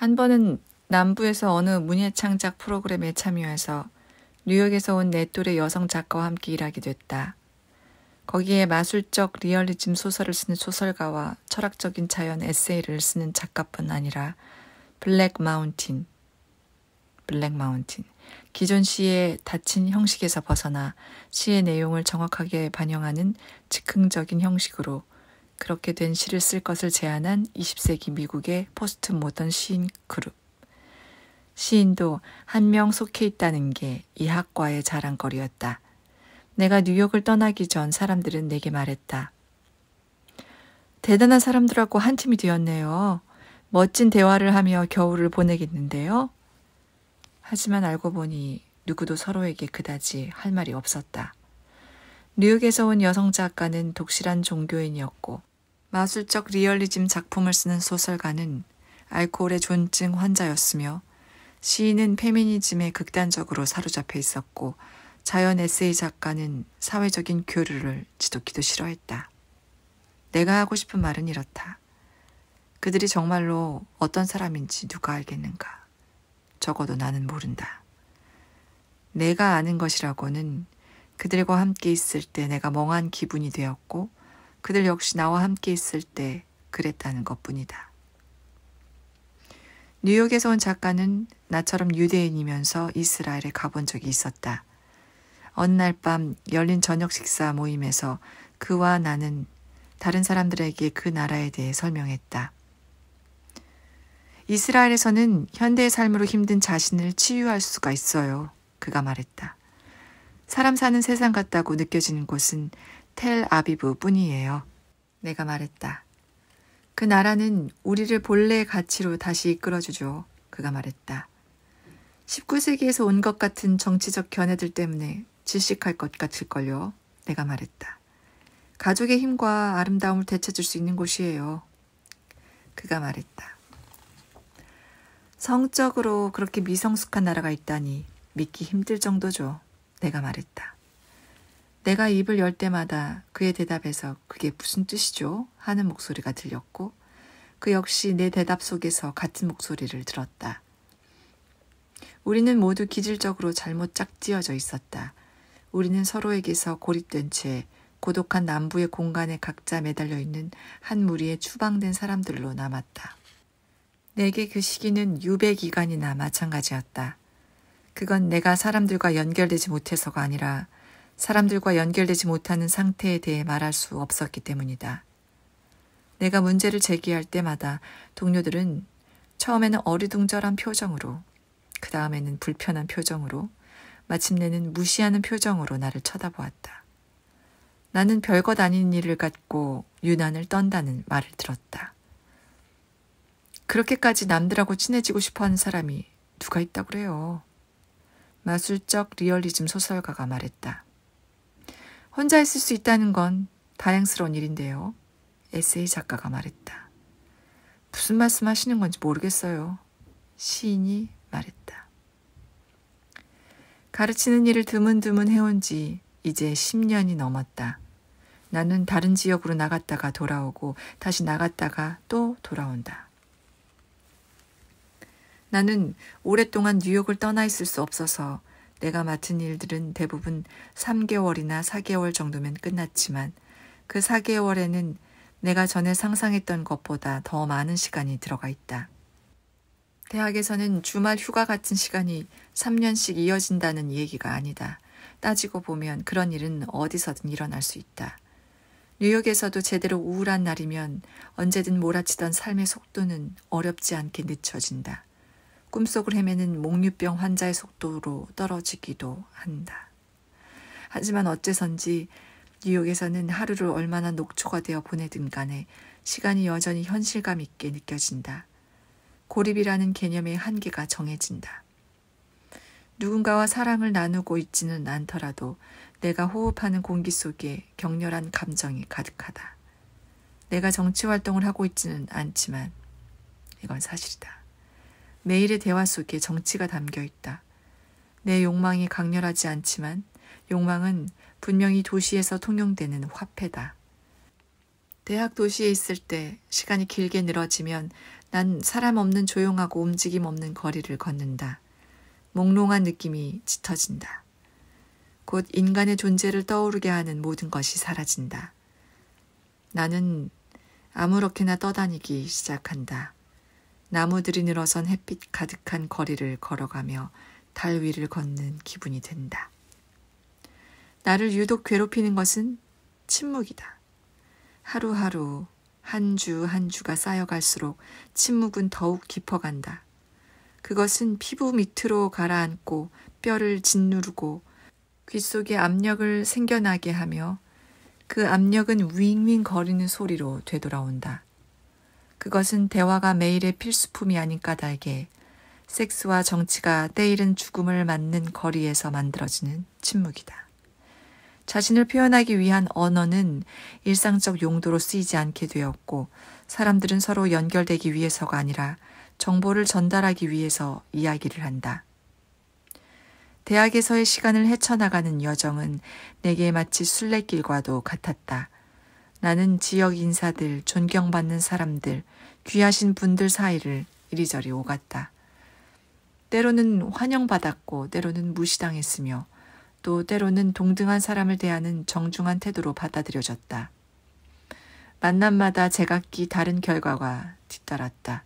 한 번은 남부에서 어느 문예창작 프로그램에 참여해서 뉴욕에서 온 내 또래 여성 작가와 함께 일하게 됐다. 거기에 마술적 리얼리즘 소설을 쓰는 소설가와 철학적인 자연 에세이를 쓰는 작가뿐 아니라 블랙 마운틴, 기존 시의 닫힌 형식에서 벗어나 시의 내용을 정확하게 반영하는 즉흥적인 형식으로 그렇게 된 시를 쓸 것을 제안한 20세기 미국의 포스트 모던 시인 그룹. 시인도 한 명 속해 있다는 게 이 학과의 자랑거리였다. 내가 뉴욕을 떠나기 전 사람들은 내게 말했다. 대단한 사람들하고 한 팀이 되었네요. 멋진 대화를 하며 겨울을 보내겠는데요. 하지만 알고 보니 누구도 서로에게 그다지 할 말이 없었다. 뉴욕에서 온 여성 작가는 독실한 종교인이었고 마술적 리얼리즘 작품을 쓰는 소설가는 알코올의 존증 환자였으며 시인은 페미니즘에 극단적으로 사로잡혀 있었고 자연 에세이 작가는 사회적인 교류를 지독히도 싫어했다. 내가 하고 싶은 말은 이렇다. 그들이 정말로 어떤 사람인지 누가 알겠는가. 적어도 나는 모른다. 내가 아는 것이라고는 그들과 함께 있을 때 내가 멍한 기분이 되었고 그들 역시 나와 함께 있을 때 그랬다는 것뿐이다. 뉴욕에서 온 작가는 나처럼 유대인이면서 이스라엘에 가본 적이 있었다. 어느 날 밤 열린 저녁 식사 모임에서 그와 나는 다른 사람들에게 그 나라에 대해 설명했다. 이스라엘에서는 현대의 삶으로 힘든 자신을 치유할 수가 있어요. 그가 말했다. 사람 사는 세상 같다고 느껴지는 곳은 텔 아비브 뿐이에요. 내가 말했다. 그 나라는 우리를 본래의 가치로 다시 이끌어주죠. 그가 말했다. 19세기에서 온 것 같은 정치적 견해들 때문에 질식할 것 같을걸요. 내가 말했다. 가족의 힘과 아름다움을 되찾을 수 있는 곳이에요. 그가 말했다. 성적으로 그렇게 미성숙한 나라가 있다니 믿기 힘들 정도죠. 내가 말했다. 내가 입을 열 때마다 그의 대답에서 그게 무슨 뜻이죠? 하는 목소리가 들렸고 그 역시 내 대답 속에서 같은 목소리를 들었다. 우리는 모두 기질적으로 잘못 짝지어져 있었다. 우리는 서로에게서 고립된 채 고독한 남부의 공간에 각자 매달려 있는 한 무리의 추방된 사람들로 남았다. 내게 그 시기는 유배 기간이나 마찬가지였다. 그건 내가 사람들과 연결되지 못해서가 아니라 사람들과 연결되지 못하는 상태에 대해 말할 수 없었기 때문이다. 내가 문제를 제기할 때마다 동료들은 처음에는 어리둥절한 표정으로, 그 다음에는 불편한 표정으로, 마침내는 무시하는 표정으로 나를 쳐다보았다. 나는 별것 아닌 일을 갖고 유난을 떤다는 말을 들었다. 그렇게까지 남들하고 친해지고 싶어하는 사람이 누가 있다고 그래요. 마술적 리얼리즘 소설가가 말했다. 혼자 있을 수 있다는 건 다행스러운 일인데요. 에세이 작가가 말했다. 무슨 말씀 하시는 건지 모르겠어요. 시인이 말했다. 가르치는 일을 드문드문 해온 지 이제 10년이 넘었다. 나는 다른 지역으로 나갔다가 돌아오고 다시 나갔다가 또 돌아온다. 나는 오랫동안 뉴욕을 떠나 있을 수 없어서 내가 맡은 일들은 대부분 3개월이나 4개월 정도면 끝났지만 그 4개월에는 내가 전에 상상했던 것보다 더 많은 시간이 들어가 있다. 대학에서는 주말 휴가 같은 시간이 3년씩 이어진다는 얘기가 아니다. 따지고 보면 그런 일은 어디서든 일어날 수 있다. 뉴욕에서도 제대로 우울한 날이면 언제든 몰아치던 삶의 속도는 어렵지 않게 늦춰진다. 꿈속을 헤매는 목류병 환자의 속도로 떨어지기도 한다. 하지만 어째선지 뉴욕에서는 하루를 얼마나 녹초가 되어 보내든 간에 시간이 여전히 현실감 있게 느껴진다. 고립이라는 개념의 한계가 정해진다. 누군가와 사랑을 나누고 있지는 않더라도 내가 호흡하는 공기 속에 격렬한 감정이 가득하다. 내가 정치활동을 하고 있지는 않지만 이건 사실이다. 매일의 대화 속에 정치가 담겨 있다. 내 욕망이 강렬하지 않지만 욕망은 분명히 도시에서 통용되는 화폐다. 대학 도시에 있을 때 시간이 길게 늘어지면 난 사람 없는 조용하고 움직임 없는 거리를 걷는다. 몽롱한 느낌이 짙어진다. 곧 인간의 존재를 떠오르게 하는 모든 것이 사라진다. 나는 아무렇게나 떠다니기 시작한다. 나무들이 늘어선 햇빛 가득한 거리를 걸어가며 달 위를 걷는 기분이 든다. 나를 유독 괴롭히는 것은 침묵이다. 하루하루 한 주 한 주가 쌓여갈수록 침묵은 더욱 깊어간다. 그것은 피부 밑으로 가라앉고 뼈를 짓누르고 귓속에 압력을 생겨나게 하며 그 압력은 윙윙 거리는 소리로 되돌아온다. 그것은 대화가 매일의 필수품이 아닌 까닭에 섹스와 정치가 때이른 죽음을 맞는 거리에서 만들어지는 침묵이다. 자신을 표현하기 위한 언어는 일상적 용도로 쓰이지 않게 되었고 사람들은 서로 연결되기 위해서가 아니라 정보를 전달하기 위해서 이야기를 한다. 대학에서의 시간을 헤쳐나가는 여정은 내게 마치 순례길과도 같았다. 나는 지역 인사들, 존경받는 사람들, 귀하신 분들 사이를 이리저리 오갔다. 때로는 환영받았고 때로는 무시당했으며 또 때로는 동등한 사람을 대하는 정중한 태도로 받아들여졌다. 만남마다 제각기 다른 결과가 뒤따랐다.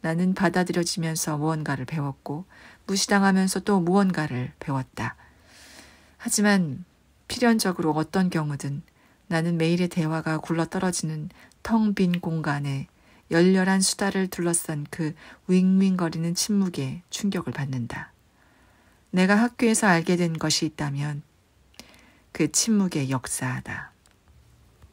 나는 받아들여지면서 무언가를 배웠고 무시당하면서 또 무언가를 배웠다. 하지만 필연적으로 어떤 경우든 나는 매일의 대화가 굴러떨어지는 텅 빈 공간에 열렬한 수다를 둘러싼 그 윙윙거리는 침묵에 충격을 받는다. 내가 학교에서 알게 된 것이 있다면 그 침묵의 역사다.